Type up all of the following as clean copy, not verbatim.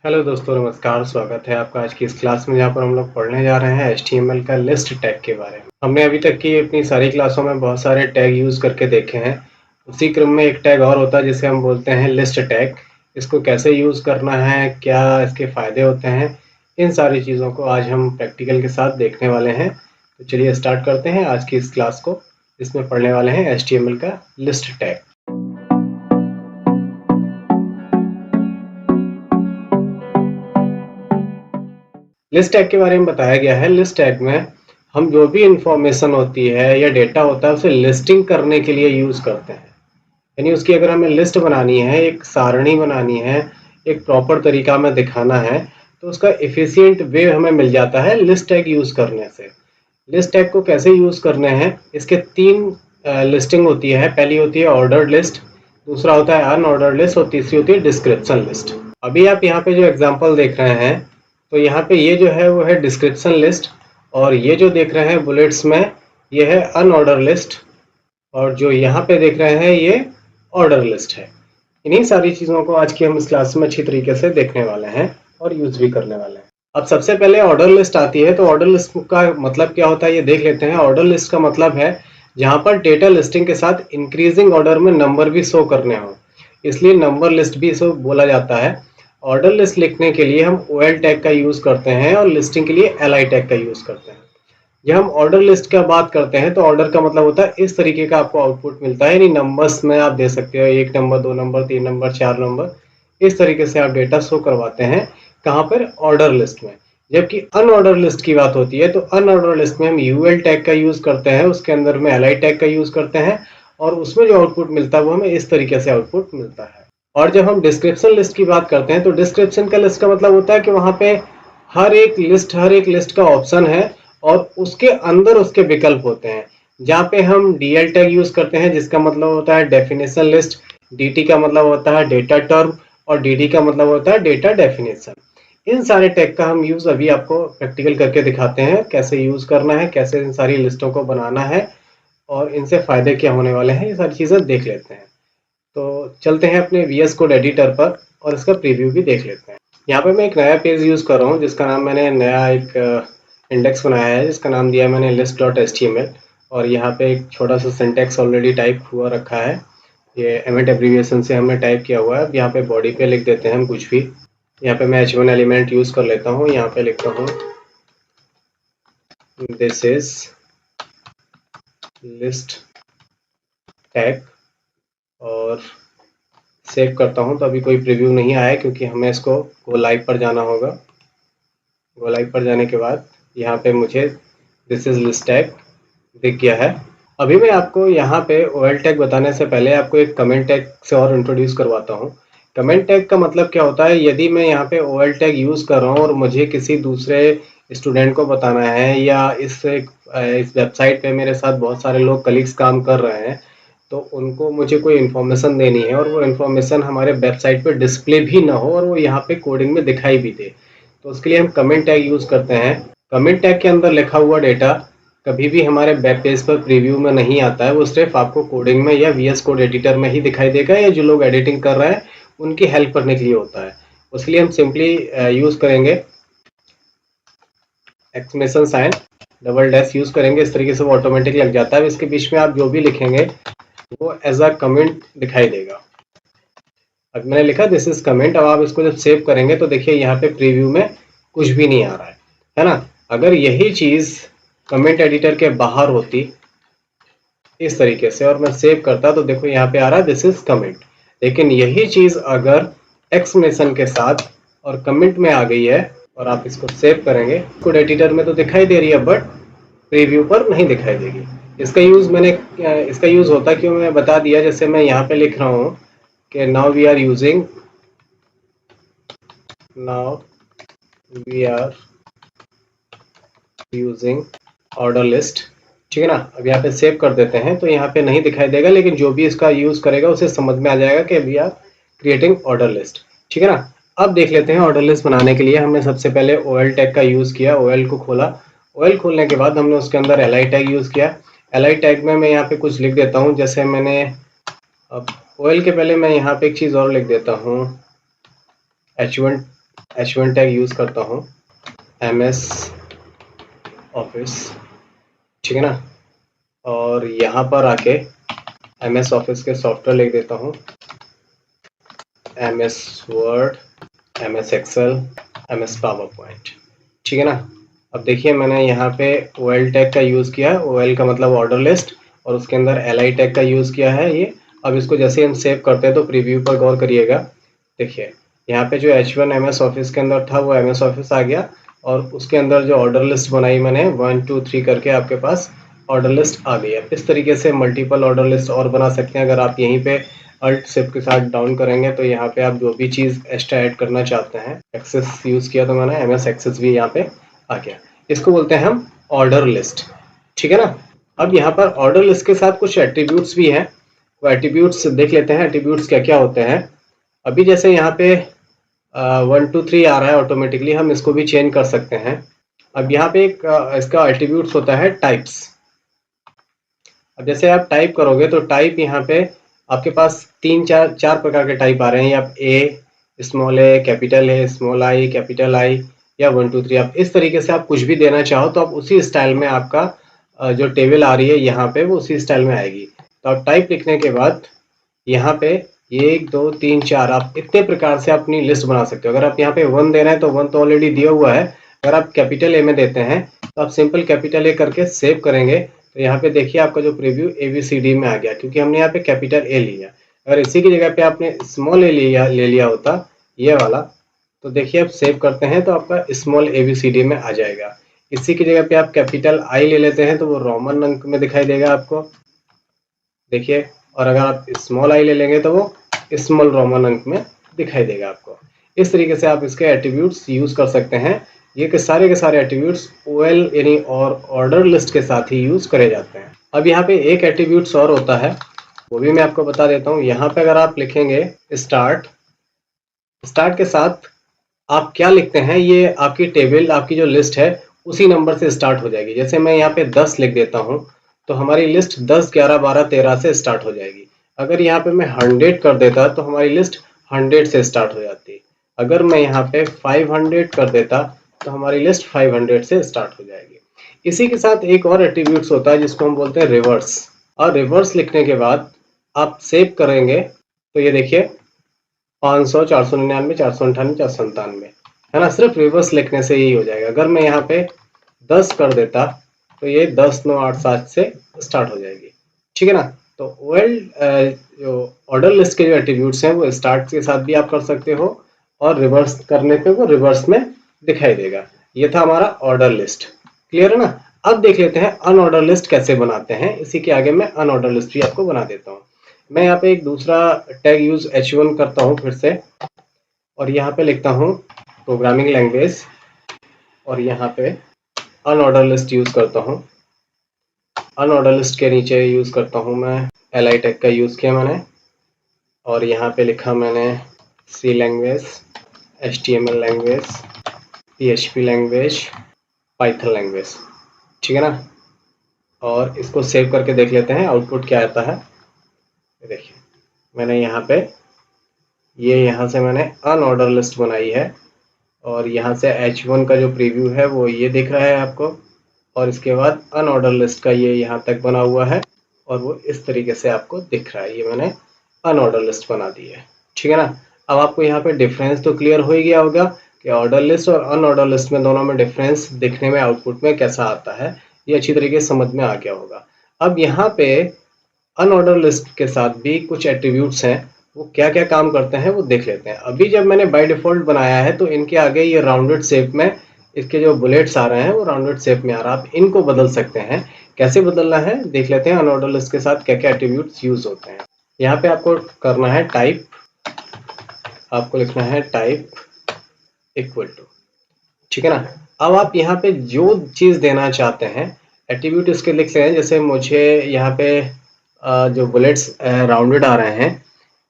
Hello दोस्तों, नमस्कार। स्वागत है आपका आज की इस क्लास में, जहाँ पर हम लोग पढ़ने जा रहे हैं HTML का लिस्ट टैग के बारे में। हमने अभी तक की अपनी सारी क्लासों में बहुत सारे टैग यूज़ करके देखे हैं। उसी क्रम में एक टैग और होता है जिसे हम बोलते हैं लिस्ट टैग। इसको कैसे यूज़ करना है, क्या इसके फ़ायदे होते हैं, इन सारी चीज़ों को आज हम प्रैक्टिकल के साथ देखने वाले हैं। तो चलिए स्टार्ट करते हैं आज की इस क्लास को, जिसमें पढ़ने वाले हैं HTML का लिस्ट टैग। लिस्ट टैग के बारे में बताया गया है। लिस्ट टैग में हम जो भी इंफॉर्मेशन होती है या डेटा होता है उसे लिस्टिंग करने के लिए यूज़ करते हैं। यानी उसकी अगर हमें लिस्ट बनानी है, एक सारणी बनानी है, एक प्रॉपर तरीका में दिखाना है, तो उसका एफिशिएंट वे हमें मिल जाता है लिस्ट टैग यूज़ करने से। लिस्ट टैग को कैसे यूज़ करने हैं, इसके तीन लिस्टिंग होती है। पहली होती है ऑर्डर्ड लिस्ट, दूसरा होता है अनऑर्डर्ड लिस्ट और तीसरी होती है डिस्क्रिप्शन लिस्ट। अभी आप यहाँ पे जो एग्जांपल देख रहे हैं, तो यहाँ पे ये जो है वो है डिस्क्रिप्शन लिस्ट, और ये जो देख रहे हैं बुलेट्स में, ये है अनऑर्डर लिस्ट, और जो यहाँ पे देख रहे हैं ये ऑर्डर लिस्ट है। इन्हीं सारी चीज़ों को आज की हम इस क्लास में अच्छी तरीके से देखने वाले हैं और यूज़ भी करने वाले हैं। अब सबसे पहले ऑर्डर लिस्ट आती है, तो ऑर्डर लिस्ट का मतलब क्या होता है ये देख लेते हैं। ऑर्डर लिस्ट का मतलब है जहाँ पर डेटा लिस्टिंग के साथ इंक्रीजिंग ऑर्डर में नंबर भी शो करने हो, इसलिए नंबर लिस्ट भी इसको बोला जाता है। ऑर्डर लिस्ट लिखने के लिए हम OL टैग का यूज़ करते हैं और लिस्टिंग के लिए LI टैग का यूज़ करते हैं। जब हम ऑर्डर लिस्ट का बात करते हैं तो ऑर्डर का मतलब होता है इस तरीके का आपको आउटपुट मिलता है, यानी नंबर्स में आप दे सकते हो 1 नंबर, 2 नंबर, 3 नंबर, 4 नंबर, इस तरीके से आप डेटा शो करवाते हैं। कहाँ पर? ऑर्डर लिस्ट में। जबकि अनऑर्डर लिस्ट की बात होती है तो अनऑर्डर लिस्ट में हम UL टैग का यूज़ करते हैं, उसके अंदर में LI टैग का यूज़ करते हैं, और उसमें जो आउटपुट मिलता है वो हमें इस तरीके से आउटपुट मिलता है। और जब हम डिस्क्रिप्शन लिस्ट की बात करते हैं तो डिस्क्रिप्शन का लिस्ट का मतलब होता है कि वहाँ पे हर एक लिस्ट का ऑप्शन है और उसके अंदर उसके विकल्प होते हैं। जहाँ पे हम DL टैग यूज़ करते हैं, जिसका मतलब होता है डेफिनेशन लिस्ट, DT का मतलब होता है डेटा टर्म, और DD का मतलब होता है डेटा डेफिनेशन। इन सारे टैग का हम यूज़ अभी आपको प्रैक्टिकल करके दिखाते हैं, कैसे यूज़ करना है, कैसे इन सारी लिस्टों को बनाना है, और इनसे फ़ायदे क्या होने वाले हैं, ये सारी चीज़ें देख लेते हैं। तो चलते हैं अपने VS कोड एडिटर पर और इसका प्रीव्यू भी देख लेते हैं। यहाँ पे मैं एक नया पेज यूज़ कर रहा हूँ, जिसका नाम मैंने नया एक इंडेक्स बनाया है, जिसका नाम दिया मैंने list.html, और यहाँ पे एक छोटा सा सिंटेक्स ऑलरेडी टाइप हुआ रखा है। ये एमिट एब्रीविएशन से हमने टाइप किया हुआ है। अब यहाँ पे बॉडी पे लिख देते हैं हम कुछ भी। यहाँ पे मैं H1 एलिमेंट यूज़ कर लेता हूँ। यहाँ पे लिखता हूँ दिस इज लिस्ट टैग, और सेव करता हूँ। तो अभी कोई प्रीव्यू नहीं आया क्योंकि हमें इसको गो लाइव पर जाना होगा। गो लाइव पर जाने के बाद यहाँ पे मुझे दिस इज लिस्ट टैग दिख गया है। अभी मैं आपको यहाँ पे OL टैग बताने से पहले आपको एक कमेंट टैग से और इंट्रोड्यूस करवाता हूँ। कमेंट टैग का मतलब क्या होता है, यदि मैं यहाँ पे OL टैग यूज़ कर रहा हूँ और मुझे किसी दूसरे स्टूडेंट को बताना है, या इस वेबसाइट पे मेरे साथ बहुत सारे लोग कलीग्स काम कर रहे हैं, तो उनको मुझे कोई इन्फॉर्मेशन देनी है और वो इन्फॉर्मेशन हमारे वेबसाइट पे डिस्प्ले भी ना हो और वो यहाँ पे कोडिंग में दिखाई भी दे, तो उसके लिए हम कमेंट टैग यूज़ करते हैं। कमेंट टैग के अंदर लिखा हुआ डेटा कभी भी हमारे वेब पेज पर प्रीव्यू में नहीं आता है, वो सिर्फ आपको कोडिंग में या VS कोड एडिटर में ही दिखाई देगा, या जो लोग एडिटिंग कर रहे हैं उनकी हेल्प करने के लिए होता है। उसके लिए हम सिंपली यूज़ करेंगे exclamation sign, double dash use करेंगे। इस तरीके से वो ऑटोमेटिक लग जाता है। इसके बीच में आप जो भी लिखेंगे वो एज अ कमेंट दिखाई देगा। अब मैंने लिखा दिस इज कमेंट। अब आप इसको जब सेव करेंगे तो देखिए यहाँ पे प्रीव्यू में कुछ भी नहीं आ रहा है ना। अगर यही चीज़ कमेंट एडिटर के बाहर होती इस तरीके से और मैं सेव करता, तो देखो यहाँ पे आ रहा है दिस इज कमेंट। लेकिन यही चीज़ अगर एक्सक्लेमेशन के साथ और कमेंट में आ गई है और आप इसको सेव करेंगे, कोड एडिटर में तो दिखाई दे रही है बट प्रीव्यू पर नहीं दिखाई देगी। इसका यूज़ होता क्यों, मैं बता दिया। जैसे मैं यहाँ पे लिख रहा हूँ कि now we are using order list, ठीक है ना। अब यहाँ पे सेव कर देते हैं तो यहाँ पे नहीं दिखाई देगा, लेकिन जो भी इसका यूज़ करेगा उसे समझ में आ जाएगा कि we are creating order list, ठीक है ना। अब देख लेते हैं ऑर्डर लिस्ट बनाने के लिए हमने सबसे पहले OL टैग का यूज़ किया। OL को खोला। OL खोलने के बाद हमने उसके अंदर LI टैग यूज़ किया। LI टैग में मैं यहाँ पे कुछ लिख देता हूँ, जैसे मैंने अब OL के पहले मैं यहाँ पे एक चीज़ और लिख देता हूँ, H1 H1 टैग यूज़ करता हूँ, MS ऑफिस, ठीक है ना। और यहाँ पर आके MS ऑफिस के सॉफ्टवेयर लिख देता हूँ, MS Word, MS Excel, MS PowerPoint, ठीक है ना। अब देखिए मैंने यहाँ पे OL टैग का यूज़ किया है, OL का मतलब ऑर्डर लिस्ट, और उसके अंदर LI टैग का यूज़ किया है ये। अब इसको जैसे हम सेव करते हैं तो प्रीव्यू पर गौर करिएगा, देखिए यहाँ पे जो H1 MS ऑफिस के अंदर था वो MS ऑफिस आ गया, और उसके अंदर जो ऑर्डर लिस्ट बनाई मैंने 1 2 3 करके आपके पास ऑर्डर लिस्ट आ गई है। इस तरीके से मल्टीपल ऑर्डर लिस्ट और बना सकते हैं। अगर आप यहीं पे अल्ट शिफ्ट के साथ डाउन करेंगे तो यहाँ पे आप जो भी चीज़ एक्स्ट्रा ऐड करना चाहते हैं, एक्सेस यूज़ किया तो मैंने MS एक्सेस भी यहाँ पे आ गया। इसको बोलते हैं हम ऑर्डर लिस्ट, ठीक है ना। अब यहाँ पर ऑर्डर लिस्ट के साथ कुछ एट्रीब्यूट्स भी हैं, वो एट्रीब्यूट्स देख लेते हैं, एट्रीब्यूट्स क्या क्या होते हैं। अभी जैसे यहाँ पे 1 2 3 आ रहा है ऑटोमेटिकली, हम इसको भी चेंज कर सकते हैं। अब यहाँ पे एक इसका एट्रीब्यूट्स होता है टाइप्स। अब जैसे आप टाइप करोगे तो टाइप यहाँ पे आपके पास चार प्रकार के टाइप आ रहे हैं। आप A, small A, capital A, small I, capital I, या 1 2 3। आप इस तरीके से आप कुछ भी देना चाहो तो आप उसी स्टाइल में आपका जो टेबल आ रही है यहाँ पे वो उसी स्टाइल में आएगी। तो आप टाइप लिखने के बाद यहाँ पे 1 2 3 4 आप इतने प्रकार से अपनी लिस्ट बना सकते हो। अगर आप यहाँ पे 1 दे रहे हैं तो 1 तो ऑलरेडी दिया हुआ है। अगर आप कैपिटल ए में देते हैं तो आप सिंपल कैपिटल ए करके सेव करेंगे तो यहाँ पे देखिए आपका जो प्रीव्यू ABCD में आ गया, क्योंकि हमने यहाँ पे कैपिटल ए लिया। अगर इसी की जगह पे आपने स्मॉल ए ले लिया होता ये वाला, तो देखिए आप सेव करते हैं तो आपका स्मॉल ABCD में आ जाएगा। इसी की जगह पे आप कैपिटल आई ले लेते हैं तो वो रोमन अंक में दिखाई देगा आपको, देखिए। और अगर आप स्मॉल आई ले लेंगे तो वो स्मॉल रोमन अंक में दिखाई देगा आपको। इस तरीके से आप इसके एट्रीब्यूट्स यूज कर सकते हैं। ये के सारे एट्रीब्यूट्स OL यानी और ऑर्डर लिस्ट के साथ ही यूज करे जाते हैं। अब यहाँ पे एक एट्रीब्यूट्स और होता है, वो भी मैं आपको बता देता हूँ। यहाँ पे अगर आप लिखेंगे स्टार्ट के साथ आप क्या लिखते हैं, ये आपकी टेबल, आपकी जो लिस्ट है उसी नंबर से स्टार्ट हो जाएगी। जैसे मैं यहाँ पे 10 लिख देता हूँ तो हमारी लिस्ट 10 11 12 13 से स्टार्ट हो जाएगी। अगर यहाँ पे मैं 100 कर देता तो हमारी लिस्ट 100 से स्टार्ट हो जाती। अगर मैं यहाँ पे 500 कर देता तो हमारी लिस्ट 500 से स्टार्ट हो जाएगी। इसी के साथ एक और एट्रीब्यूट्स होता है जिसको हम बोलते हैं रिवर्स। और रिवर्स लिखने के बाद आप सेव करेंगे तो ये देखिए 500 499 498 497 है ना। सिर्फ रिवर्स लिखने से यही हो जाएगा। अगर मैं यहाँ पे 10 कर देता तो ये 10 9 8 7 से स्टार्ट हो जाएगी, ठीक है ना। तो जो ऑर्डर लिस्ट के जो एट्रीब्यूट्स हैं वो स्टार्ट के साथ भी आप कर सकते हो, और रिवर्स करने पे वो रिवर्स में दिखाई देगा। ये था हमारा ऑर्डर लिस्ट, क्लियर है ना। अब देख लेते हैं अनऑर्डर लिस्ट कैसे बनाते हैं। इसी के आगे मैं अनऑर्डर लिस्ट भी आपको बना देता हूँ। मैं यहाँ पे एक दूसरा टैग यूज H1 करता हूँ फिर से, और यहाँ पे लिखता हूँ प्रोग्रामिंग लैंग्वेज, और यहाँ पे अनऑर्डर लिस्ट यूज करता हूँ। अनऑर्डर लिस्ट के नीचे यूज करता हूँ मैं LI टैग का यूज किया मैंने, और यहाँ पे लिखा मैंने C language, HTML language, PHP language, Python language, ठीक है ना। और इसको सेव करके देख लेते हैं आउटपुट क्या आता है। देखिए मैंने यहाँ पे यहाँ से मैंने अनऑर्डर लिस्ट बनाई है, और यहाँ से H1 का जो प्रीव्यू है वो ये दिख रहा है आपको, और इसके बाद अनऑर्डर लिस्ट का ये यहाँ तक बना हुआ है, और वो इस तरीके से आपको दिख रहा है। ये मैंने अनऑर्डर लिस्ट बना दी है, ठीक है ना। अब आपको यहाँ पे डिफरेंस तो क्लियर हो ही गया होगा कि ऑर्डर लिस्ट और अनऑर्डर लिस्ट में दोनों में डिफरेंस दिखने में आउटपुट में कैसा आता है, ये अच्छी तरीके से समझ में आ गया होगा। अब यहाँ पे अनऑर्डर लिस्ट के साथ भी कुछ एट्रीब्यूट्स हैं, वो क्या क्या काम करते हैं वो देख लेते हैं। अभी जब मैंने बाय डिफॉल्ट बनाया है तो इनके आगे ये राउंडेड शेप में इसके जो बुलेट्स आ रहे हैं वो राउंडेड शेप में आ रहा है। आप इनको बदल सकते हैं। कैसे बदलना है देख लेते हैं। अनऑर्डर लिस्ट के साथ क्या क्या एट्रीब्यूट्स यूज होते हैं। यहाँ पे आपको करना है टाइप, आपको लिखना है टाइप इक्वल टू, ठीक है ना। अब आप यहाँ पे जो चीज देना चाहते हैं एट्रीब्यूट इसके लिख सकते हैं। जैसे मुझे यहाँ पे जो बुलेट्स राउंडेड आ रहे हैं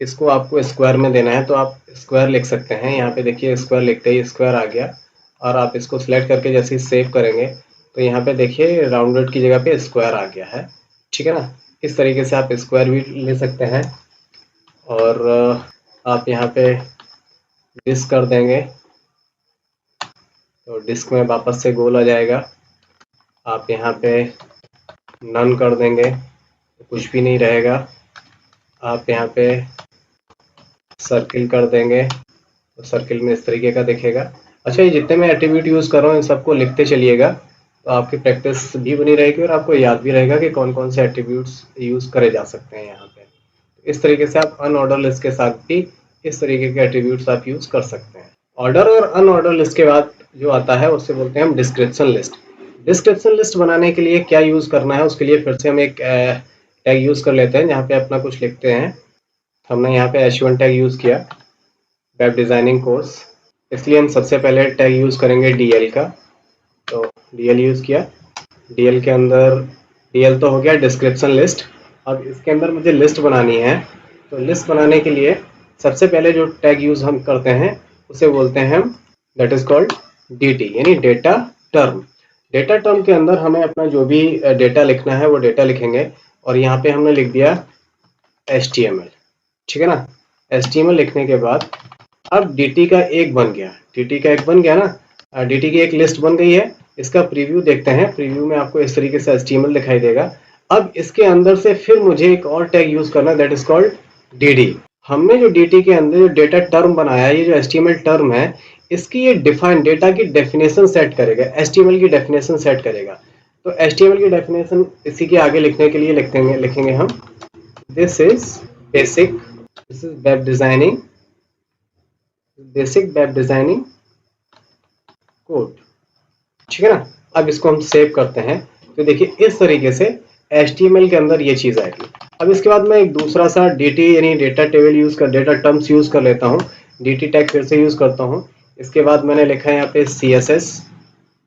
इसको आपको स्क्वायर में देना है तो आप स्क्वायर लिख सकते हैं। यहाँ पे देखिए स्क्वायर लिखते ही स्क्वायर आ गया, और आप इसको सिलेक्ट करके जैसे ही सेव करेंगे तो यहाँ पे देखिए राउंडेड की जगह पे स्क्वायर आ गया है, ठीक है ना। इस तरीके से आप स्क्वायर भी ले सकते हैं, और आप यहाँ पे दिस कर देंगे तो डिस्क में वापस से गोल आ जाएगा। आप यहाँ पे नन कर देंगे तो कुछ भी नहीं रहेगा। आप यहाँ पे सर्किल कर देंगे तो सर्किल में इस तरीके का दिखेगा। अच्छा, ये जितने मैं एट्रीब्यूट यूज़ कर रहा हूँ इन सबको लिखते चलिएगा, तो आपकी प्रैक्टिस भी बनी रहेगी और आपको याद भी रहेगा कि कौन कौन से एट्रीब्यूट्स यूज़ करे जा सकते हैं यहाँ पे। इस तरीके से आप अनऑर्डर लिस्ट के साथ भी इस तरीके के एट्रीब्यूट्स आप यूज़ कर सकते हैं। ऑर्डर और अनऑर्डर लिस्ट के बाद जो आता है उससे बोलते हैं हम डिस्क्रिप्शन लिस्ट। डिस्क्रिप्शन लिस्ट बनाने के लिए क्या यूज़ करना है, उसके लिए फिर से हम एक टैग यूज़ कर लेते हैं जहाँ पे अपना कुछ लिखते हैं। हमने यहाँ पे h1 टैग यूज़ किया, वेब डिज़ाइनिंग कोर्स, इसलिए हम सबसे पहले टैग यूज़ करेंगे DL का। तो DL यूज़ किया, DL के अंदर DL तो हो गया डिस्क्रिप्शन लिस्ट। अब इसके अंदर मुझे लिस्ट बनानी है, तो लिस्ट बनाने के लिए सबसे पहले जो टैग यूज़ हम करते हैं उसे बोलते हैं हम दैट इज़ कॉल्ड DT, यानी डेटा टर्म। डेटा टर्म के अंदर हमें अपना जो भी डेटा लिखना है वो डेटा लिखेंगे और यहाँ पे हमने लिख दिया HTML, ठीक है ना। HTML लिखने के बाद अब DT का एक बन गया, DT का एक बन गया ना, DT की एक लिस्ट बन गई है। इसका प्रीव्यू देखते हैं, प्रीव्यू में आपको इस तरीके से HTML दिखाई देगा। अब इसके अंदर से फिर मुझे एक और टैग यूज़ करना है दैट इज़ कॉल्ड DD। हमने जो DT के अंदर जो डेटा टर्म बनाया, ये जो HTML टर्म है, इसकी ये डिफाइन डेटा की डेफिनेशन सेट करेगा, HTML की डेफिनेशन सेट करेगा। तो HTML की डेफिनेशन इसी के आगे लिखने के लिए लिखेंगे हम this is basic web designing, basic web designing code, ठीक है ना। अब इसको हम सेव करते हैं, तो देखिए इस तरीके से HTML के अंदर ये चीज़ आएगी। अब इसके बाद मैं एक दूसरा सा DT यानी डेटा टेबल यूज़ कर, डेटा टर्म्स यूज़ कर लेता हूँ। DT टैग फिर से यूज़ करता हूँ। इसके बाद मैंने लिखा है यहाँ पे CSS,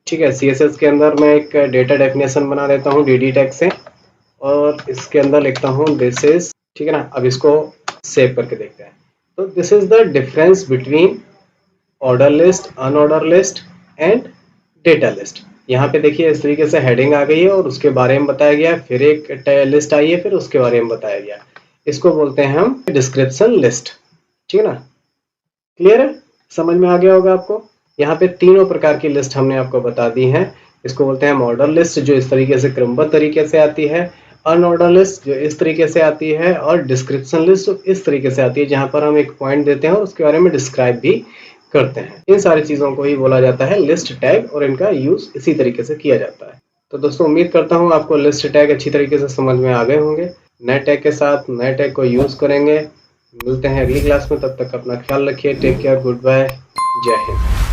ठीक है। CSS के अंदर मैं एक डेटा डेफिनेशन बना देता हूँ DD टैग से और इसके अंदर लिखता हूँ दिस इज, ठीक है ना। अब इसको सेव करके देखते हैं। तो this is the difference between order list, unordered list and data list. यहाँ पे देखिए इस तरीके से हेडिंग आ गई है और उसके बारे में बताया गया, फिर एक लिस्ट आई है, फिर उसके बारे में बताया गया। इसको बोलते हैं हम डिस्क्रिप्शन लिस्ट, ठीक है ना। क्लियर है, समझ में आ गया होगा आपको। यहाँ पे तीनों प्रकार की लिस्ट हमने आपको बता दी हैं। इसको बोलते हैं हम ऑर्डर लिस्ट जो इस तरीके से क्रमबद्ध तरीके से आती है, अनऑर्डर लिस्ट जो इस तरीके से आती है, और डिस्क्रिप्शन लिस्ट जो इस तरीके से आती है जहां पर हम एक पॉइंट देते हैं और उसके बारे में डिस्क्राइब भी करते हैं। इन सारी चीज़ों को ही बोला जाता है लिस्ट टैग और इनका यूज़ इसी तरीके से किया जाता है। तो दोस्तों उम्मीद करता हूँ आपको लिस्ट टैग अच्छी तरीके से समझ में आ गए होंगे। नए टैग के साथ नए टैग को यूज़ करेंगे। मिलते हैं अगली क्लास में, तब तक अपना ख्याल रखिए। टेक केयर, गुड बाय, जय हिंद।